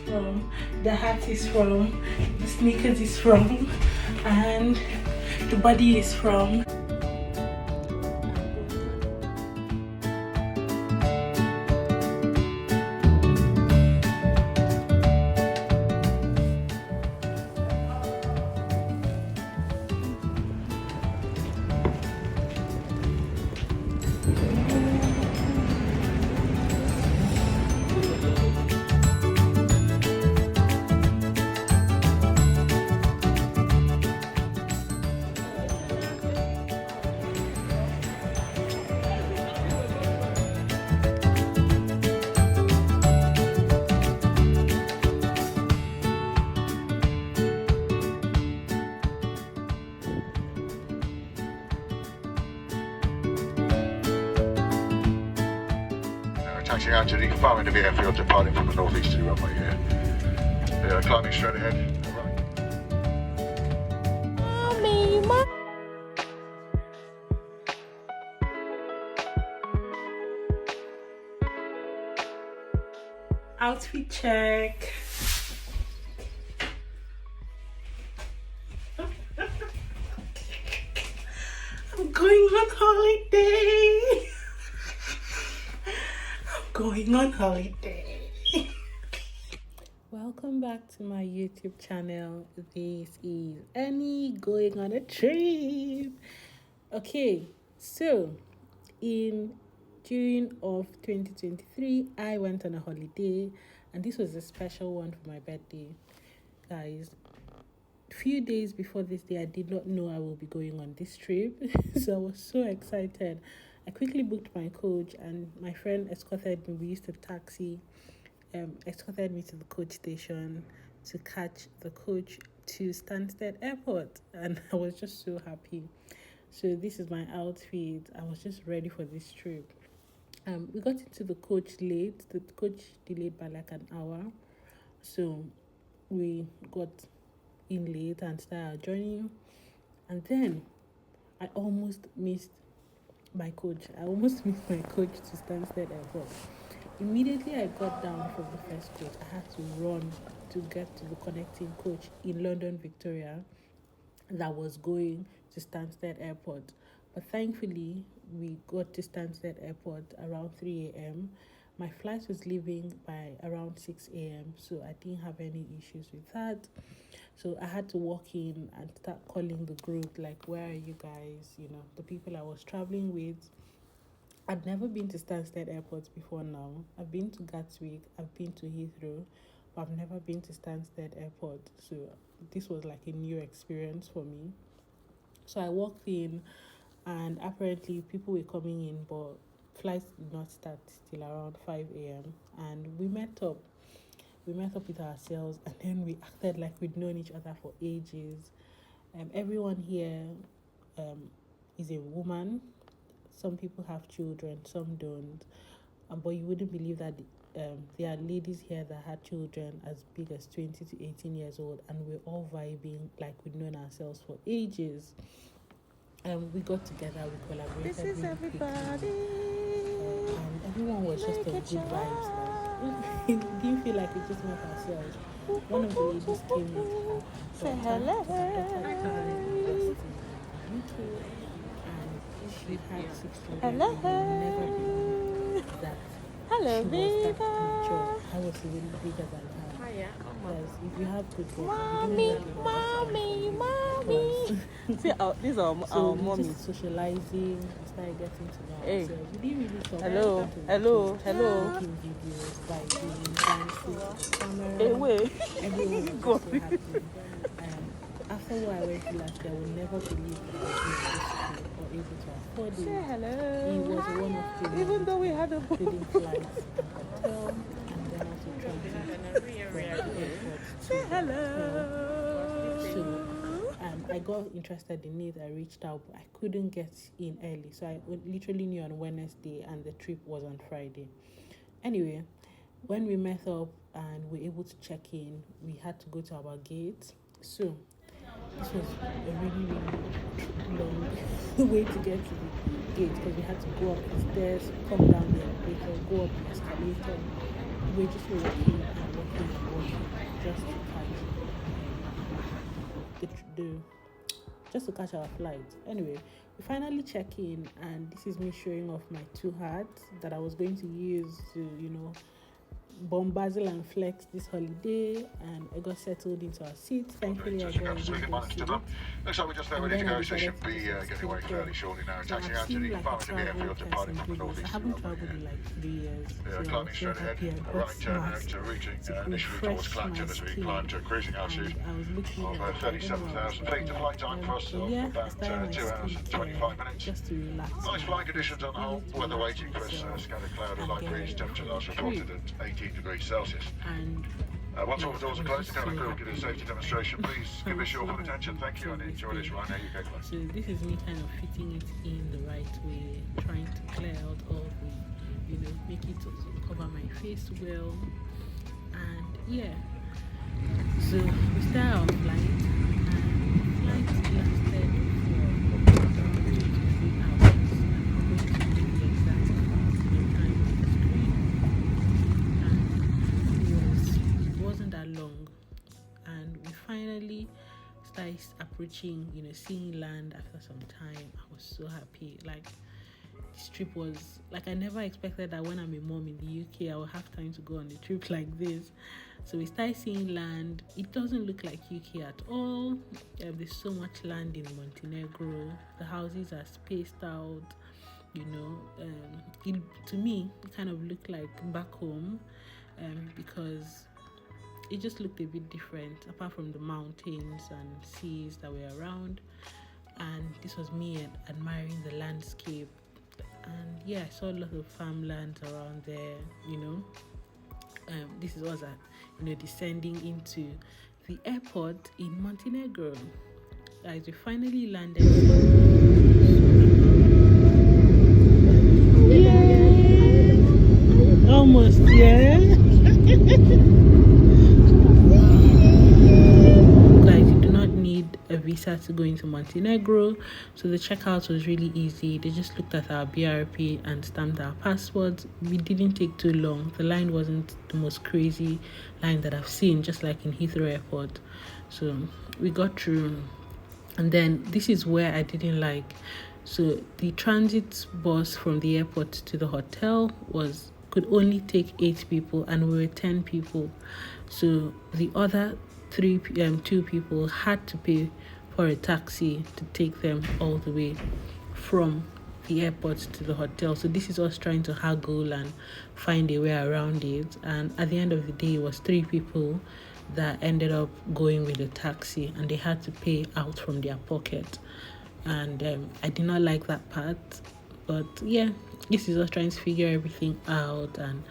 from, the hat is from, the sneakers is from, and the body is from. Taxiing out to the farming of the airfield, departing from the northeasterly runway here. Climbing straight ahead. Outfit check. I'm going on holiday. Going on holiday. Welcome back to my YouTube channel. This is Annie going on a trip. Okay, so in June of 2023, I went on a holiday, and this was a special one for my birthday, guys. Few days before this day, I did not know I will be going on this trip, so I was so excited. I quickly booked my coach, and my friend escorted me. We used a taxi, escorted me to the coach station to catch the coach to Stansted Airport, and I was just so happy. So this is my outfit. I was just ready for this trip. We got into the coach late. The coach delayed by like an hour, so we got in late and started our journey. And then I almost missed my coach. I almost missed my coach to Stansted Airport. Immediately I got down from the first coach, I had to run to get to the connecting coach in London, Victoria, that was going to Stansted Airport. But thankfully, we got to Stansted Airport around 3 a.m. My flight was leaving by around 6 a.m., so I didn't have any issues with that. So I had to walk in and start calling the group, like, where are you guys? You know, the people I was traveling with. I'd never been to Stansted Airport before now. I've been to Gatwick, I've been to Heathrow, but I've never been to Stansted Airport. So this was like a new experience for me. So I walked in, and apparently people were coming in, but flights did not start till around 5 a.m. And we met up with ourselves, and then we acted like we'd known each other for ages. Everyone here is a woman. Some people have children, some don't. But you wouldn't believe that there are ladies here that had children as big as 20 to 18 years old, and we're all vibing like we'd known ourselves for ages. We got together, we collaborated. This is everybody. And everyone was just on good vibes. Like, it didn't feel like we just met ourselves. One of the ladies came with her Say hello. UK, and she had 6 children. Hello. Never believed that Hello, she was that Viva. mature. I was even bigger than her. Because if you have good work, Mommy. See, these are so our we mommies. just socializing, we started getting to know Hey. ourselves. We didn't really talk. Hello. Taking videos, vibing, dancing, camera. Hey, wait. Everyone was just so happy. After what I went through last year, I will never believe that I was able to afford it. Say hello. He was one of the Even though we had a feeding flights and hotel, and then also transit from the airport to Say the hello. hotel. So I got interested in it. I reached out, but I couldn't get in early. So I literally knew on Wednesday, and the trip was on Friday. Anyway, when we met up and we were able to check in, we had to go to our gate. So this was a really, really long way to get to the gate, because we had to go up the stairs, come down the elevator, go up the escalator. We were just walking and walking and walking. do just to catch our flight. Anyway, we finally check in, and this is me showing off my two hats that I was going to use to, bombazzle and flex this holiday, and I got settled into our seats. Thankfully, I got a good seat. Looks like we're just ready to go, so should be getting away fairly shortly now. Taxing out to the Montenegro airfield, departing from the northeast. I haven't traveled in like 3 years. Climbing straight ahead, a right turn out to reaching initially towards Clacton as we climb to a cruising altitude of 37,000 feet. The flight time for us of about 2 hours and 25 minutes. Just to relax. Nice flying conditions on the whole. Weather waiting for us. Scattered cloud and light breeze. Temperature last reported at 18 degrees Celsius. Once all the doors are closed, the cabin crew will give a safety demonstration. Please give us your full attention. Thank you and enjoy this ride. Now you go. So this is me kind of fitting it in the right way, trying to clear out all the, make it to cover my face well. And yeah, so we start our flight, and flight lasted for around 2 to 3 hours. I'm going to give you the exact time on the screen, and it wasn't that long, and we finally started approaching, seeing land after some time. I was so happy. Like, this trip was like, I never expected that when I'm a mom in the UK I will have time to go on a trip like this. So we started seeing land. It doesn't look like UK at all. There's so much land in Montenegro. The houses are spaced out. To me it kind of looked like back home, because it just looked a bit different apart from the mountains and seas that were around. And this was me admiring the landscape. And yeah, I saw a lot of farmlands around there. This was descending into the airport in Montenegro. Guys, we finally landed. Yeah, almost, yeah. Guys, you do not need a visa to go into Montenegro, so the checkout was really easy. They just looked at our BRP and stamped our passports. We didn't take too long. The line wasn't the most crazy line that I've seen, just like in Heathrow Airport. So we got through, and then this is where I didn't like. So the transit bus from the airport to the hotel could only take 8 people, and we were 10 people. So the other 2 people had to pay for a taxi to take them all the way from the airport to the hotel. So this is us trying to haggle and find a way around it. And at the end of the day, it was 3 people that ended up going with the taxi, and they had to pay out from their pocket. And I did not like that part. But yeah, this is us trying to figure everything out and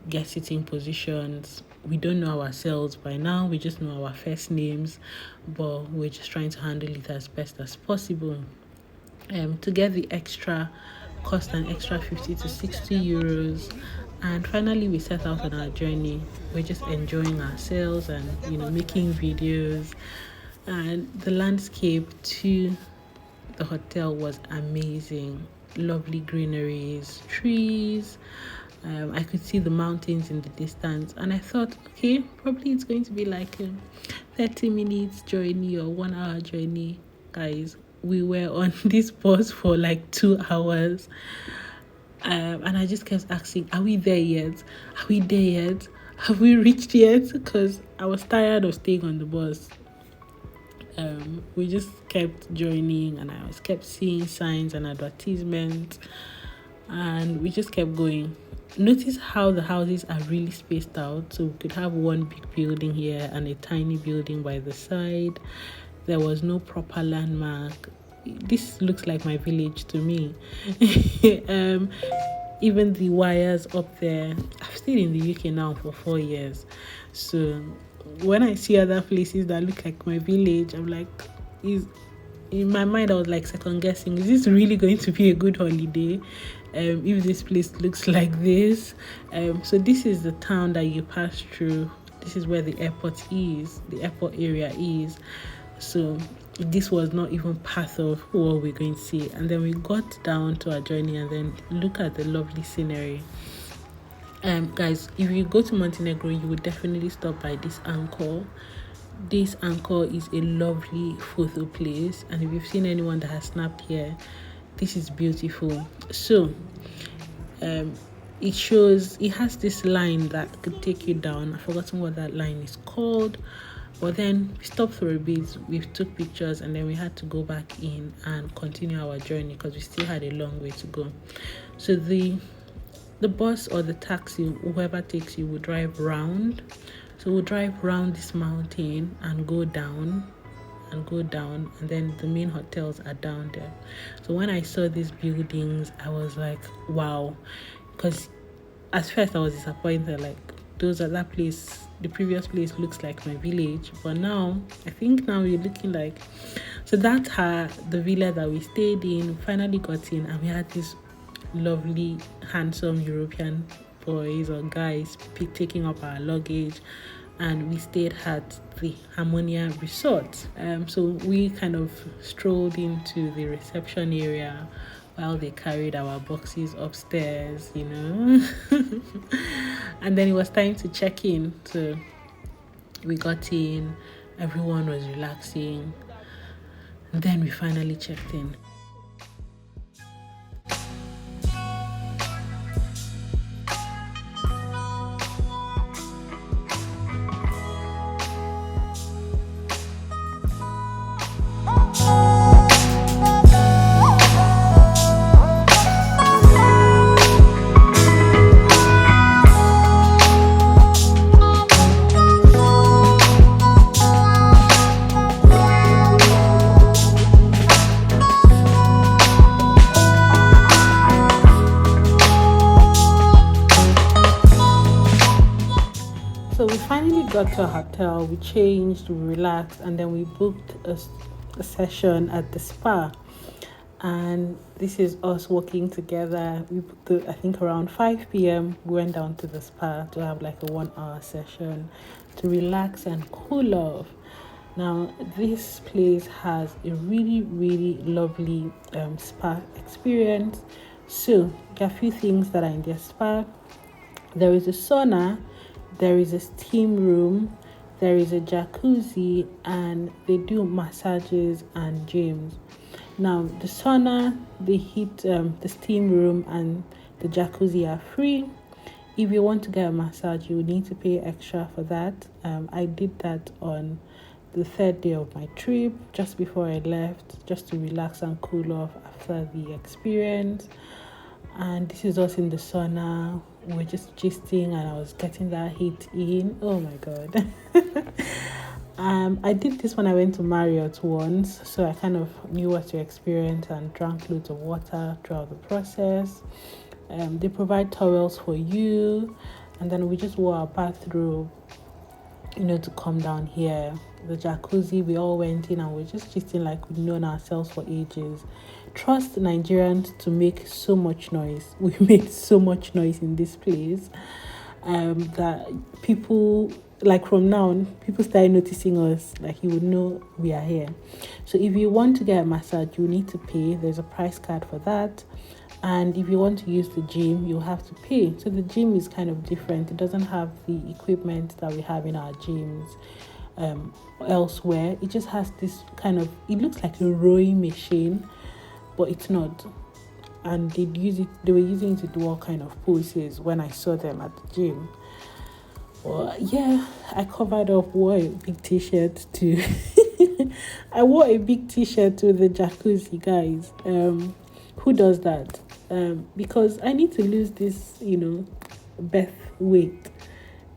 get sitting positions. We don't know ourselves by now. We just know our first names, but we're just trying to handle it as best as possible. To get the extra cost an extra 50 to 60 euros. And finally we set out on our journey. We're just enjoying ourselves and making videos. And the landscape to the hotel was amazing. Lovely greeneries, trees. I could see the mountains in the distance, and I thought, okay, probably it's going to be like a 30 minutes journey or 1 hour journey. Guys, we were on this bus for like 2 hours, and I just kept asking, are we there yet? Are we there yet? Have we reached yet? Because I was tired of staying on the bus. We just kept joining, and I kept seeing signs and advertisements, and we just kept going. Notice how the houses are really spaced out. So we could have one big building here and a tiny building by the side. There was no proper landmark. This looks like my village to me. Even the wires up there. I've stayed in the UK now for 4 years, so when I see other places that look like my village, I'm like, in my mind I was like second guessing, is this really going to be a good holiday if this place looks like this? So this is the town that you pass through. This is where the airport area is. So this was not even part of what we're going to see. And then we got down to our journey, and then look at the lovely scenery. Guys, if you go to Montenegro, you would definitely stop by this Angkor. this Angkor is a lovely photo place, and if you've seen anyone that has snapped here, this is beautiful. So it has this line that could take you down. I've forgotten what that line is called, but then we stopped for a bit, we took pictures, and then we had to go back in and continue our journey because we still had a long way to go. So the bus or the taxi, whoever takes you, will drive round. So we'll drive round this mountain and go down, and then the main hotels are down there. So when I saw these buildings, I was like, wow. Because at first I was disappointed, like that place, the previous place looks like my village, but now I think now we're looking like, so that's the villa that we stayed in. Finally got in, and we had this lovely handsome European boys or guys taking up our luggage, and we stayed at the Harmonia Resort. So we kind of strolled into the reception area while they carried our boxes upstairs, and then it was time to check in. So we got in, everyone was relaxing, and then we finally checked in. So we finally got to a hotel, we changed, we relaxed, and then we booked a session at the spa. And this is us working together. We booked I think around 5 p.m. we went down to the spa to have like a 1-hour session to relax and cool off. Now this place has a really, really lovely spa experience. So there are a few things that are in the spa. There is a sauna, there is a steam room, there is a jacuzzi, and they do massages and gyms. Now the sauna, the heat, the steam room, and the jacuzzi are free. If you want to get a massage, you need to pay extra for that. I did that on the 3rd day of my trip, just before I left, just to relax and cool off after the experience. And this is us in the sauna. We're just gisting, and I was getting that heat in. Oh my god. I did this when I went to Marriott once, so I kind of knew what to experience and drank loads of water throughout the process. They provide towels for you, and then we just wore our bathrobe, to come down here. The jacuzzi, we all went in and we're just gisting like we've known ourselves for ages. Trust Nigerians to make so much noise. We made so much noise in this place that people, like from now on, people started noticing us, like you would know we are here. So if you want to get a massage, you need to pay. There's a price card for that. And if you want to use the gym, you'll have to pay. So the gym is kind of different. It doesn't have the equipment that we have in our gyms elsewhere. It just has this kind of, it looks like a rowing machine, but it's not. And they were using it to do all kind of poses when I saw them at the gym. Well, yeah, I covered up, wore a big t-shirt to I wore a big t-shirt to the jacuzzi, guys. Who does that? Because I need to lose this, birth weight,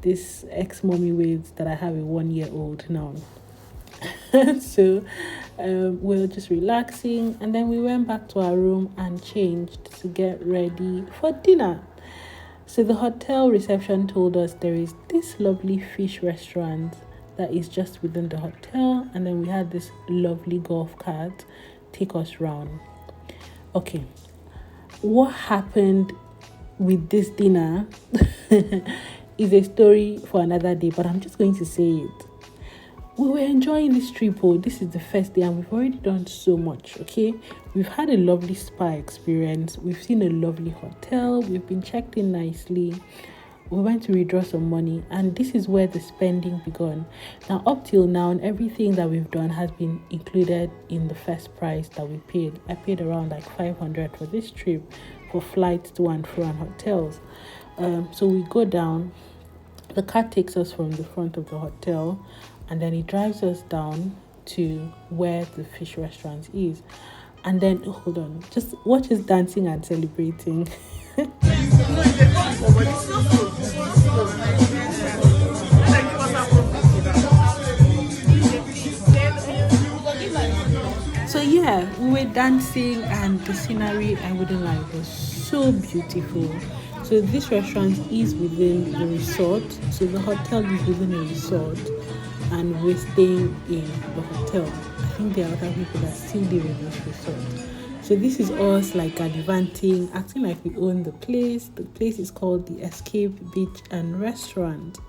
this ex-mommy weight that I have a 1-year-old now. So we were just relaxing, and then we went back to our room and changed to get ready for dinner. So the hotel reception told us there is this lovely fish restaurant that is just within the hotel, and then we had this lovely golf cart take us round. Okay, what happened with this dinner is a story for another day, but I'm just going to say it. We were enjoying this trip. This is the first day, and we've already done so much. Okay, we've had a lovely spa experience, we've seen a lovely hotel, we've been checked in nicely, we went to withdraw some money, and this is where the spending began. Now, up till now, everything that we've done has been included in the first price that we paid. I paid around like 500 for this trip, for flights to and fro and hotels. So we go down. The car takes us from the front of the hotel, and then it drives us down to where the fish restaurant is. And then, hold on, just watch us dancing and celebrating. So yeah, we were dancing, and the scenery, I wouldn't lie, was so beautiful. So this restaurant is within the resort. So the hotel is within a resort, and we're staying in the hotel. I think there are other people that still live in this resort. So this is us like gallivanting, acting like we own the place. The place is called the Escape Beach and Restaurant.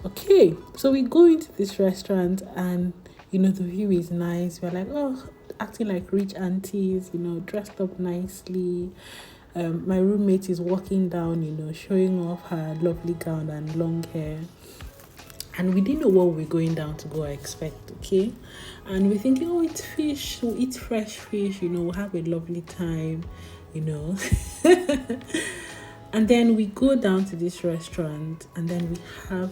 Okay, so we go into this restaurant, and the view is nice. We're like, oh, acting like rich aunties, dressed up nicely. My roommate is walking down, showing off her lovely gown and long hair. And we didn't know what we were going down to go expect, okay? And we're thinking, oh, it's fish, we'll eat fresh fish, we'll have a lovely time, And then we go down to this restaurant, and then we have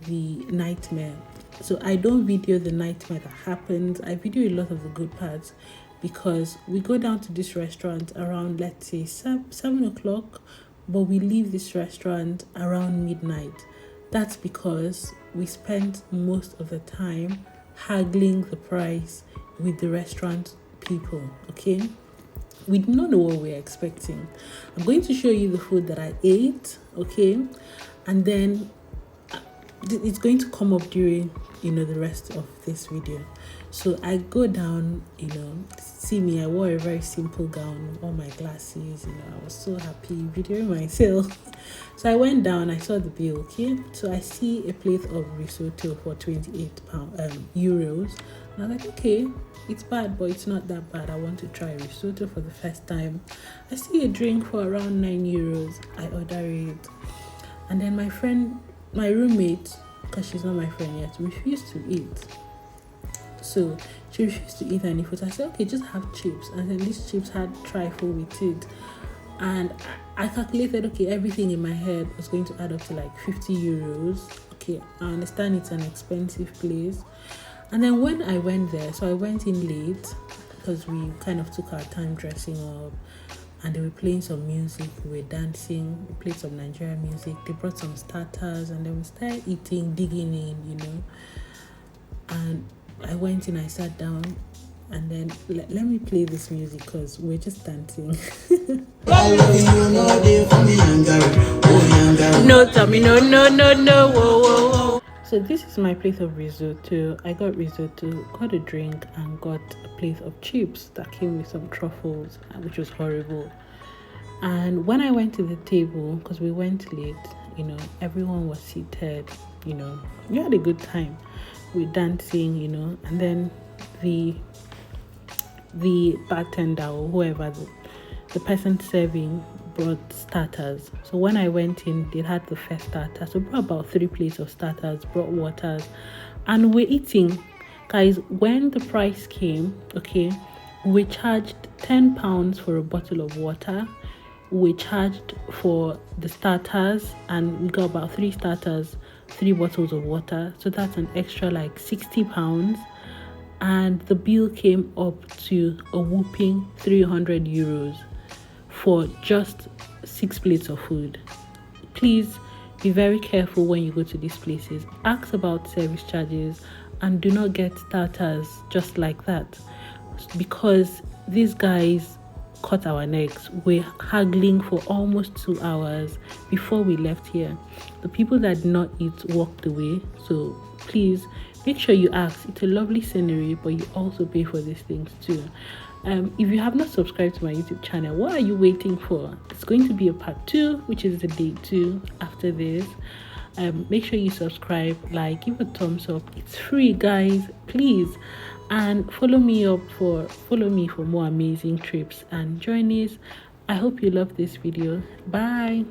the nightmare. So I don't video the nightmare that happens. I video a lot of the good parts, because we go down to this restaurant around, let's say, 7 o'clock, but we leave this restaurant around midnight. That's because we spent most of the time haggling the price with the restaurant people, okay? We did not know what we were expecting. I'm going to show you the food that I ate, okay? And then it's going to come up during, the rest of this video. So I go down, see me, I wore a very simple gown, all my glasses, I was so happy videoing myself. So I went down, I saw the bill, okay? So I see a plate of risotto for 28 euros. And I was like, okay, it's bad, but it's not that bad. I want to try risotto for the first time. I see a drink for around 9 euros. I order it. And then my roommate, because she's not my friend yet, refused to eat. So she refused to eat any food. I said, okay, just have chips. And then these chips had trifle with it. And I calculated, okay, everything in my head was going to add up to like 50 euros. Okay, I understand it's an expensive place. And then when I went there, so I went in late, because we kind of took our time dressing up. And they were playing some music, we were dancing, we played some Nigerian music. They brought some starters, and then we started eating, digging in, And I went in, I sat down, and then let me play this music, because we're just dancing. No, Tommy, no, whoa. So this is my plate of risotto. I got risotto, got a drink, and got a plate of chips that came with some truffles, which was horrible. And when I went to the table, because we went late, everyone was seated, we had a good time. We're dancing, and then the bartender or whoever, the person serving, brought starters. So when I went in, they had the first starter. So brought about 3 plates of starters, brought waters, and we're eating. Guys, when the price came, okay, we charged £10 for a bottle of water. We charged for the starters, and we got about 3 starters, 3 bottles of water. So that's an extra like £60. And the bill came up to a whooping 300 euros for just 6 plates of food. Please be very careful when you go to these places. Ask about service charges, and do not get starters just like that, because these guys cut our necks. We're haggling for almost 2 hours before we left here. The people that did not eat walked away. So please make sure you ask. It's a lovely scenery, but you also pay for these things too. If you have not subscribed to my YouTube channel, what are you waiting for? It's going to be a part 2, which is the day 2 after this. Make sure you subscribe, like, give a thumbs up. It's free, guys, please. And follow me for more amazing trips and journeys. I hope you love this video. Bye.